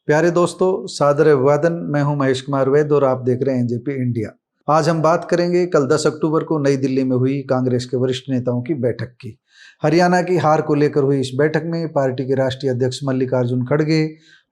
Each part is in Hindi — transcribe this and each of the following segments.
प्यारे दोस्तों, सादर अभिवादन। मैं हूं महेश कुमार वैद्य और आप देख रहे हैं एनजेपी इंडिया। आज हम बात करेंगे कल 10 अक्टूबर को नई दिल्ली में हुई कांग्रेस के वरिष्ठ नेताओं की बैठक की। हरियाणा की हार को लेकर हुई इस बैठक में पार्टी के राष्ट्रीय अध्यक्ष मल्लिकार्जुन खड़गे,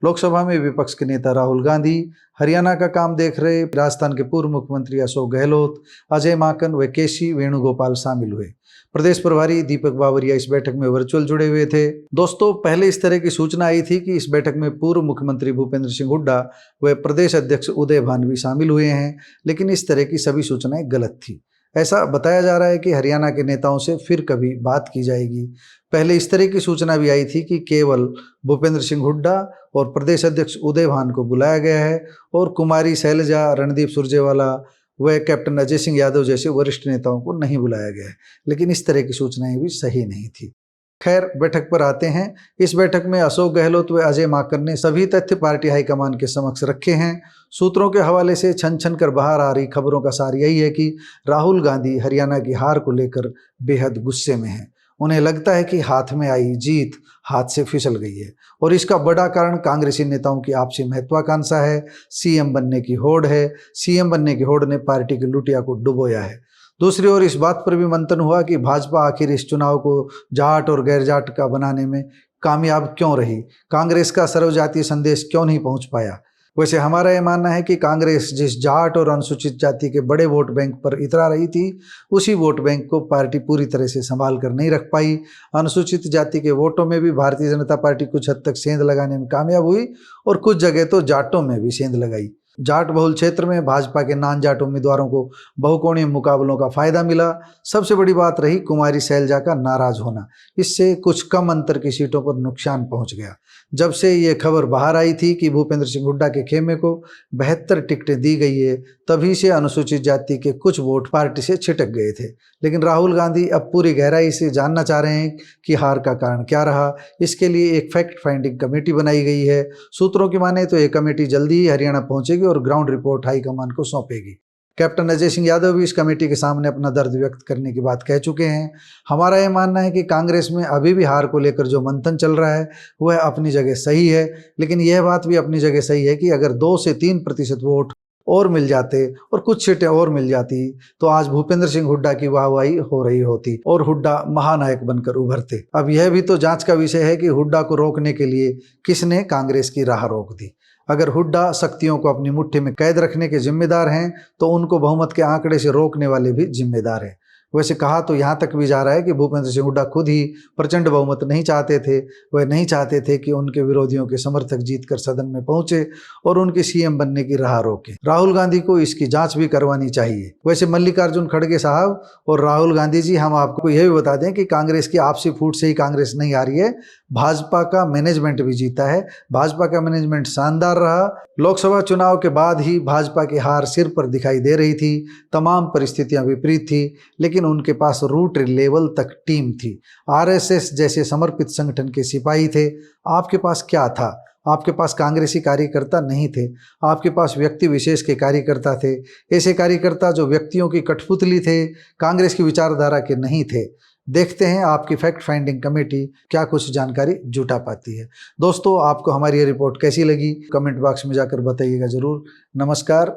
लोकसभा में विपक्ष के नेता राहुल गांधी, हरियाणा का काम देख रहे राजस्थान के पूर्व मुख्यमंत्री अशोक गहलोत, अजय माकन व केसी वेणुगोपाल शामिल हुए। प्रदेश प्रभारी दीपक बावरिया इस बैठक में वर्चुअल जुड़े हुए थे। दोस्तों, पहले इस तरह की सूचना आई थी कि इस बैठक में पूर्व मुख्यमंत्री भूपेंद्र सिंह हुड्डा व प्रदेश अध्यक्ष उदय भान भी शामिल हुए हैं, लेकिन इस तरह की सभी सूचनाएं गलत थी। ऐसा बताया जा रहा है कि हरियाणा के नेताओं से फिर कभी बात की जाएगी। पहले इस तरह की सूचना भी आई थी कि केवल भूपेंद्र सिंह हुड्डा और प्रदेश अध्यक्ष उदय भान को बुलाया गया है और कुमारी शैलजा, रणदीप सुरजेवाला व कैप्टन अजय सिंह यादव जैसे वरिष्ठ नेताओं को नहीं बुलाया गया है, लेकिन इस तरह की सूचनाएं भी सही नहीं थी। खैर, बैठक पर आते हैं। इस बैठक में अशोक गहलोत व अजय माकन ने सभी तथ्य पार्टी हाईकमान के समक्ष रखे हैं। सूत्रों के हवाले से छन छन कर बाहर आ रही खबरों का सार यही है कि राहुल गांधी हरियाणा की हार को लेकर बेहद गुस्से में हैं। उन्हें लगता है कि हाथ में आई जीत हाथ से फिसल गई है और इसका बड़ा कारण कांग्रेसी नेताओं की आपसी महत्वाकांक्षा है। सीएम बनने की होड़ है। सीएम बनने की होड़ ने पार्टी की लुटिया को डुबोया है। दूसरी ओर इस बात पर भी मंथन हुआ कि भाजपा आखिर इस चुनाव को जाट और गैर जाट का बनाने में कामयाब क्यों रही, कांग्रेस का सर्वजातीय संदेश क्यों नहीं पहुंच पाया। वैसे हमारा यह मानना है कि कांग्रेस जिस जाट और अनुसूचित जाति के बड़े वोट बैंक पर इतरा रही थी, उसी वोट बैंक को पार्टी पूरी तरह से संभाल कर नहीं रख पाई। अनुसूचित जाति के वोटों में भी भारतीय जनता पार्टी कुछ हद तक सेंध लगाने में कामयाब हुई और कुछ जगह तो जाटों में भी सेंध लगाई। जाट बहुल क्षेत्र में भाजपा के नान जाट उम्मीदवारों को बहुकोणीय मुकाबलों का फायदा मिला। सबसे बड़ी बात रही कुमारी शैलजा का नाराज होना। इससे कुछ कम अंतर की सीटों पर नुकसान पहुंच गया। जब से ये खबर बाहर आई थी कि भूपेंद्र सिंह हुड्डा के खेमे को 72 टिकटें दी गई है, तभी से अनुसूचित जाति के कुछ वोट पार्टी से छिटक गए थे। लेकिन राहुल गांधी अब पूरी गहराई से जानना चाह रहे हैं कि हार का कारण क्या रहा। इसके लिए एक फैक्ट फाइंडिंग कमेटी बनाई गई है। सूत्रों की माने तो ये कमेटी जल्दी ही हरियाणा पहुंचेगी और ग्राउंड रिपोर्ट हाईकमान को सौंपेगी। कैप्टन अजय सिंह यादव भी इस कमेटी के सामने अपना दर्द व्यक्त करने की बात कह चुके हैं। हमारा यह मानना है कि कांग्रेस में अभी भी हार को लेकर जो मंथन चल रहा है वह अपनी जगह सही है, लेकिन यह बात भी अपनी जगह सही है कि अगर 2 से 3% वोट और मिल जाते और कुछ सीटें और मिल जाती तो आज भूपेंद्र सिंह हुड्डा की वाहवाही हो रही होती और हुड्डा महानायक बनकर उभरते। अब यह भी तो जांच का विषय है कि हुड्डा को रोकने के लिए किसने कांग्रेस की राह रोक दी। अगर हुड्डा शक्तियों को अपनी मुट्ठी में कैद रखने के जिम्मेदार हैं तो उनको बहुमत के आंकड़े से रोकने वाले भी जिम्मेदार हैं। वैसे कहा तो यहाँ तक भी जा रहा है कि भूपेंद्र सिंह हुड्डा खुद ही प्रचंड बहुमत नहीं चाहते थे। वह नहीं चाहते थे कि उनके विरोधियों के समर्थक जीतकर सदन में पहुंचे और उनकी सीएम बनने की राह रोके। राहुल गांधी को इसकी जांच भी करवानी चाहिए। वैसे मल्लिकार्जुन खड़गे साहब और राहुल गांधी जी, हम आपको यह भी बता दें कि कांग्रेस की आपसी फूट से ही कांग्रेस नहीं आ रही है, भाजपा का मैनेजमेंट भी जीता है। भाजपा का मैनेजमेंट शानदार रहा। लोकसभा चुनाव के बाद ही भाजपा की हार सिर पर दिखाई दे रही थी। तमाम परिस्थितियां विपरीत थी, लेकिन उनके पास रूट लेवल तक टीम थी। आरएसएस जैसे समर्पित संगठन के सिपाही थे। आपके पास क्या था? आपके पास कांग्रेसी कार्यकर्ता नहीं थे, आपके पास व्यक्ति विशेष के कार्यकर्ता थे। ऐसे कार्यकर्ता जो व्यक्तियों की कठपुतली थे, कांग्रेस की विचारधारा के नहीं थे। देखते हैं आपकी फैक्ट फाइंडिंग कमेटी क्या कुछ जानकारी जुटा पाती है। दोस्तों, आपको हमारी ये रिपोर्ट कैसी लगी कमेंट बॉक्स में जाकर बताइएगा जरूर। नमस्कार।